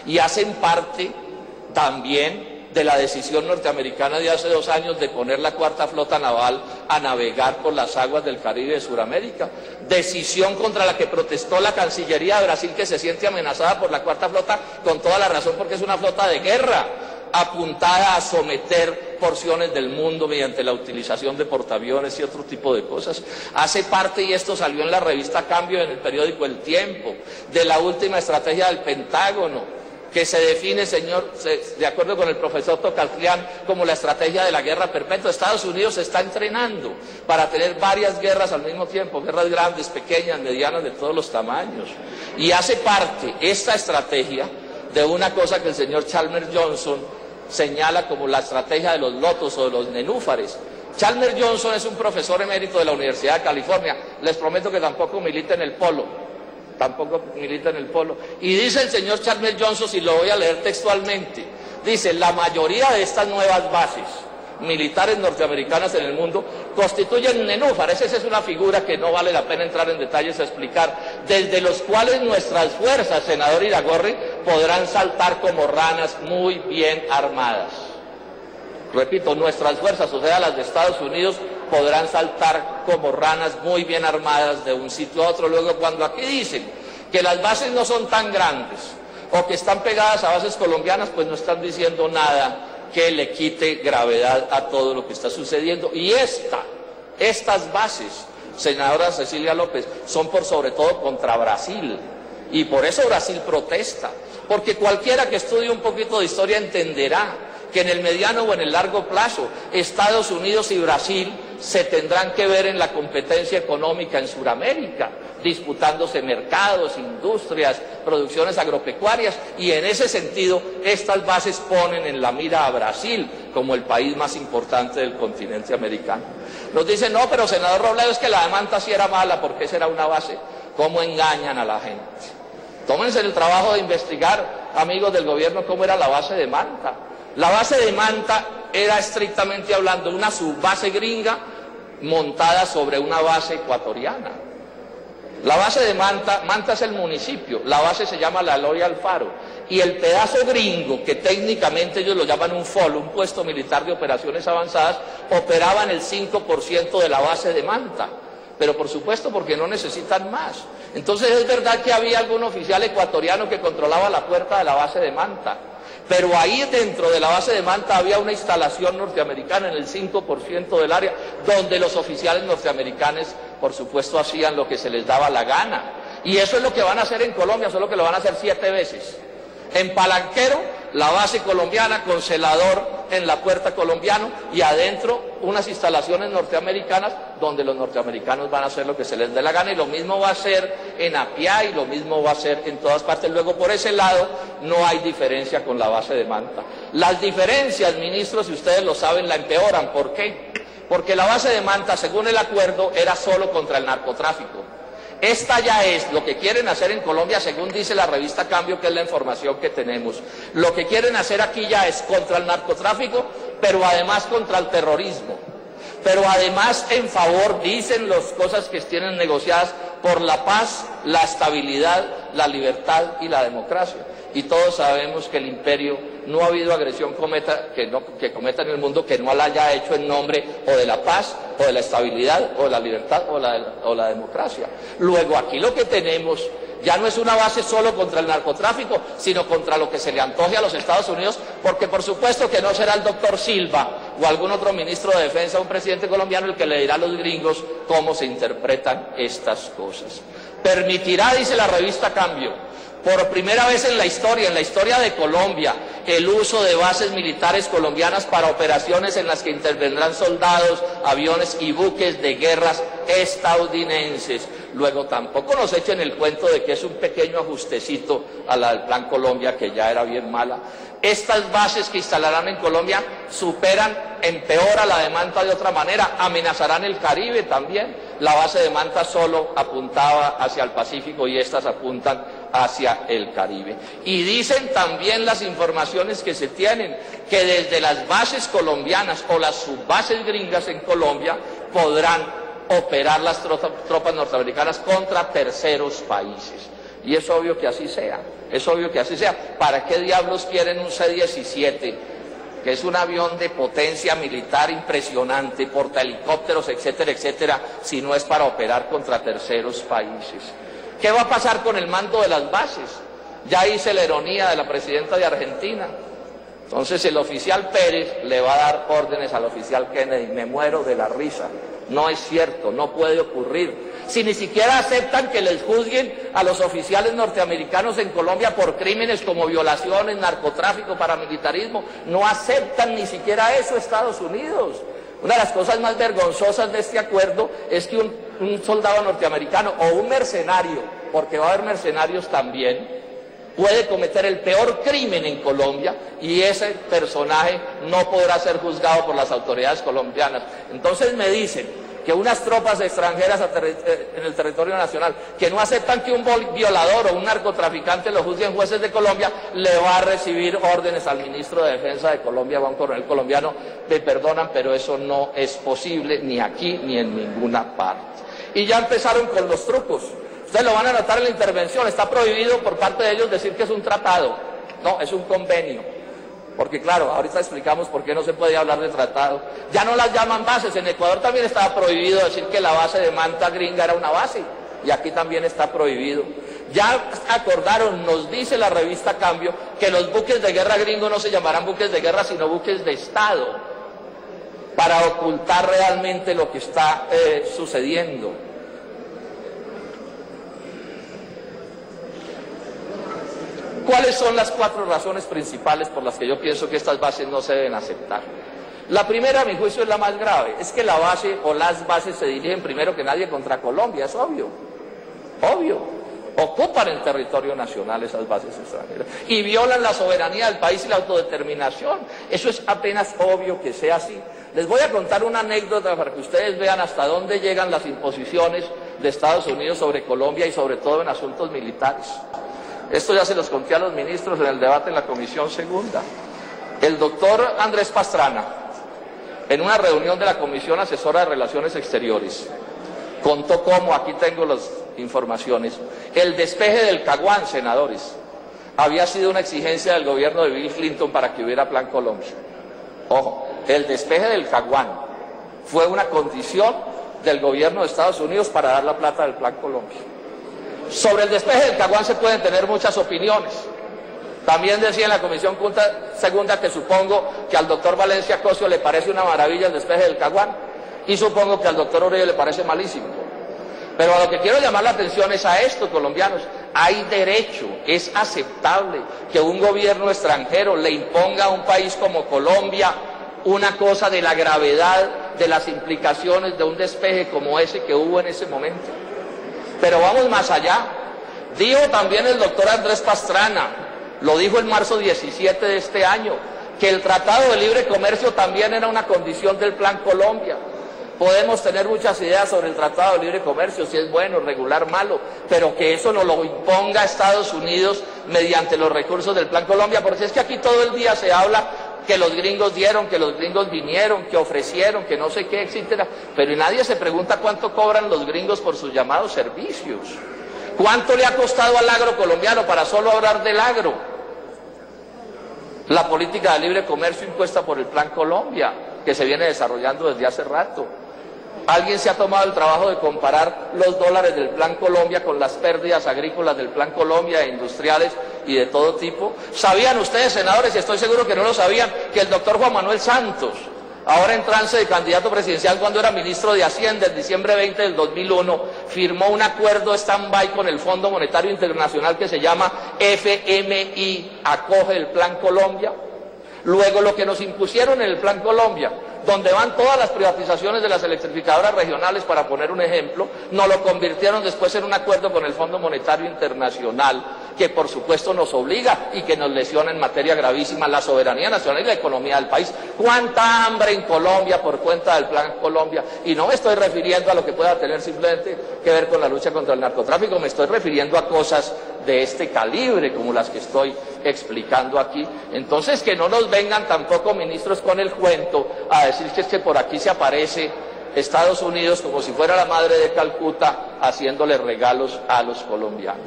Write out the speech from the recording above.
y hacen parte también de la decisión norteamericana de hace 2 años de poner la cuarta flota naval a navegar por las aguas del Caribe de Sudamérica, decisión contra la que protestó la Cancillería de Brasil, que se siente amenazada por la cuarta flota con toda la razón, porque es una flota de guerra apuntada a someter porciones del mundo mediante la utilización de portaaviones y otro tipo de cosas. Hace parte, y esto salió en la revista Cambio, en el periódico El Tiempo, de la última estrategia del Pentágono, que se define, de acuerdo con el profesor Tocalquian, como la estrategia de la guerra perpetua. Estados Unidos se está entrenando para tener varias guerras al mismo tiempo, guerras grandes, pequeñas, medianas, de todos los tamaños. Y hace parte esta estrategia de una cosa que el señor Chalmers Johnson señala como la estrategia de los lotos o de los nenúfares. Chalmers Johnson es un profesor emérito de la Universidad de California. Les prometo que tampoco milita en el Polo. Y dice el señor Chalmers Johnson, y lo voy a leer textualmente, dice: la mayoría de estas nuevas bases militares norteamericanas en el mundo constituyen nenúfares. Esa es una figura que no vale la pena entrar en detalles a explicar, desde los cuales nuestras fuerzas, senador Iragorri, podrán saltar como ranas muy bien armadas. Repito, nuestras fuerzas, o sea, las de Estados Unidos, podrán saltar como ranas muy bien armadas de un sitio a otro. Luego, cuando aquí dicen que las bases no son tan grandes o que están pegadas a bases colombianas, pues no están diciendo nada que le quite gravedad a todo lo que está sucediendo. Y estas bases, senadora Cecilia López, son por sobre todo contra Brasil, y por eso Brasil protesta, porque cualquiera que estudie un poquito de historia entenderá que en el mediano o en el largo plazo Estados Unidos y Brasil se tendrán que ver en la competencia económica en Sudamérica, disputándose mercados, industrias, producciones agropecuarias, y en ese sentido estas bases ponen en la mira a Brasil como el país más importante del continente americano. Nos dicen: no, pero senador Robledo, es que la de Manta sí era mala, ¿por qué será una base? ¿Cómo engañan a la gente? Tómense el trabajo de investigar, amigos del gobierno, cómo era la base de Manta. La base de Manta era, estrictamente hablando, una subbase gringa montada sobre una base ecuatoriana. La base de Manta es el municipio, la base se llama La Eloy Alfaro, y el pedazo gringo, que técnicamente ellos lo llaman un FOL, un puesto militar de operaciones avanzadas, operaba en el 5% de la base de Manta, pero por supuesto porque no necesitan más. Entonces es verdad que había algún oficial ecuatoriano que controlaba la puerta de la base de Manta, pero ahí dentro de la base de Manta había una instalación norteamericana en el 5% del área, donde los oficiales norteamericanos, por supuesto, hacían lo que se les daba la gana. Y eso es lo que van a hacer en Colombia, solo que lo van a hacer 7 veces. En Palanquero, la base colombiana, con celador en la puerta colombiano, y adentro unas instalaciones norteamericanas donde los norteamericanos van a hacer lo que se les dé la gana, y lo mismo va a ser en Apiá y lo mismo va a ser en todas partes. Luego, por ese lado no hay diferencia con la base de Manta. Las diferencias, ministros, si ustedes lo saben, la empeoran. ¿Por qué? Porque la base de Manta, según el acuerdo, era solo contra el narcotráfico. Esta ya es lo que quieren hacer en Colombia, según dice la revista Cambio, que es la información que tenemos. Lo que quieren hacer aquí ya es contra el narcotráfico, pero además contra el terrorismo. Pero además en favor, dicen las cosas que tienen negociadas, por la paz, la estabilidad, la libertad y la democracia. Y todos sabemos que el imperio, no ha habido agresión que cometa en el mundo que no la haya hecho en nombre o de la paz, o de la estabilidad, o de la libertad, o la democracia. Luego, aquí lo que tenemos ya no es una base solo contra el narcotráfico, sino contra lo que se le antoje a los Estados Unidos, porque por supuesto que no será el doctor Silva o algún otro ministro de defensa o un presidente colombiano el que le dirá a los gringos cómo se interpretan estas cosas. Permitirá, dice la revista Cambio, por primera vez en la historia de Colombia, el uso de bases militares colombianas para operaciones en las que intervendrán soldados, aviones y buques de guerras estadounidenses. Luego, tampoco nos echen el cuento de que es un pequeño ajustecito a la del Plan Colombia, que ya era bien mala. Estas bases que instalarán en Colombia empeora la de Manta de otra manera, amenazarán el Caribe también. La base de Manta solo apuntaba hacia el Pacífico y estas apuntan hacia el Caribe. Y dicen también las informaciones que se tienen, que desde las bases colombianas o las subbases gringas en Colombia podrán operar las tropas norteamericanas contra terceros países. Y es obvio que así sea, es obvio que así sea. ¿Para qué diablos quieren un C-17, que es un avión de potencia militar impresionante, portahelicópteros, etcétera, etcétera, si no es para operar contra terceros países? ¿Qué va a pasar con el mando de las bases? Ya hice la ironía de la presidenta de Argentina. Entonces el oficial Pérez le va a dar órdenes al oficial Kennedy. Me muero de la risa. No es cierto, no puede ocurrir. Si ni siquiera aceptan que les juzguen a los oficiales norteamericanos en Colombia por crímenes como violaciones, narcotráfico, paramilitarismo, no aceptan ni siquiera eso Estados Unidos. Una de las cosas más vergonzosas de este acuerdo es que un soldado norteamericano o un mercenario, porque va a haber mercenarios también, puede cometer el peor crimen en Colombia y ese personaje no podrá ser juzgado por las autoridades colombianas. Entonces me dicen que unas tropas extranjeras en el territorio nacional que no aceptan que un violador o un narcotraficante lo juzguen jueces de Colombia, le va a recibir órdenes al ministro de Defensa de Colombia, a un coronel colombiano. Me perdonan, pero eso no es posible ni aquí ni en ninguna parte. Y ya empezaron con los trucos. Ustedes lo van a notar en la intervención, está prohibido por parte de ellos decir que es un tratado. No, es un convenio. Porque claro, ahorita explicamos por qué no se puede hablar de tratado. Ya no las llaman bases, en Ecuador también estaba prohibido decir que la base de Manta Gringa era una base. Y aquí también está prohibido. Ya acordaron, nos dice la revista Cambio, que los buques de guerra gringos no se llamarán buques de guerra, sino buques de Estado, para ocultar realmente lo que está sucediendo. ¿Cuáles son las 4 razones principales por las que yo pienso que estas bases no se deben aceptar? La primera, a mi juicio, es la más grave. Es que la base o las bases se dirigen primero que nadie contra Colombia, es obvio. Obvio. Ocupan el territorio nacional esas bases extranjeras y violan la soberanía del país y la autodeterminación. Eso es apenas obvio que sea así. Les voy a contar una anécdota para que ustedes vean hasta dónde llegan las imposiciones de Estados Unidos sobre Colombia y sobre todo en asuntos militares. Esto ya se los conté a los ministros en el debate en la Comisión Segunda. El doctor Andrés Pastrana, en una reunión de la Comisión Asesora de Relaciones Exteriores, contó cómo, aquí tengo las informaciones, el despeje del Caguán, senadores, había sido una exigencia del gobierno de Bill Clinton para que hubiera Plan Colombia. Ojo, el despeje del Caguán fue una condición del gobierno de Estados Unidos para dar la plata del Plan Colombia. Sobre el despeje del Caguán se pueden tener muchas opiniones. También decía en la Comisión Segunda que supongo que al doctor Valencia Cosio le parece una maravilla el despeje del Caguán y supongo que al doctor Uribe le parece malísimo. Pero a lo que quiero llamar la atención es a esto, colombianos. Hay derecho, es aceptable que un gobierno extranjero le imponga a un país como Colombia una cosa de la gravedad de las implicaciones de un despeje como ese que hubo en ese momento. Pero vamos más allá. Dijo también el doctor Andrés Pastrana, lo dijo en marzo 17 de este año, que el Tratado de Libre Comercio también era una condición del Plan Colombia. Podemos tener muchas ideas sobre el Tratado de Libre Comercio, si es bueno, regular, malo, pero que eso nos lo imponga Estados Unidos mediante los recursos del Plan Colombia, porque es que aquí todo el día se habla que los gringos dieron, que los gringos vinieron, que ofrecieron, que no sé qué, etcétera, pero nadie se pregunta cuánto cobran los gringos por sus llamados servicios. ¿Cuánto le ha costado al agro colombiano, para solo hablar del agro, la política de libre comercio impuesta por el Plan Colombia, que se viene desarrollando desde hace rato? ¿Alguien se ha tomado el trabajo de comparar los dólares del Plan Colombia con las pérdidas agrícolas del Plan Colombia, industriales y de todo tipo? ¿Sabían ustedes, senadores, y estoy seguro que no lo sabían, que el doctor Juan Manuel Santos, ahora en trance de candidato presidencial cuando era ministro de Hacienda en diciembre 20 del 2001, firmó un acuerdo stand-by con el Fondo Monetario Internacional que se llama FMI, acoge el Plan Colombia? Luego, lo que nos impusieron en el Plan Colombia, donde van todas las privatizaciones de las electrificadoras regionales, para poner un ejemplo, nos lo convirtieron después en un acuerdo con el Fondo Monetario Internacional, que por supuesto nos obliga y que nos lesiona en materia gravísima la soberanía nacional y la economía del país. ¿Cuánta hambre en Colombia por cuenta del Plan Colombia? Y no me estoy refiriendo a lo que pueda tener simplemente que ver con la lucha contra el narcotráfico, me estoy refiriendo a cosas de este calibre como las que estoy explicando aquí. Entonces, que no nos vengan tampoco, ministros, con el cuento a decir que es que por aquí se aparece Estados Unidos como si fuera la madre de Calcuta haciéndole regalos a los colombianos.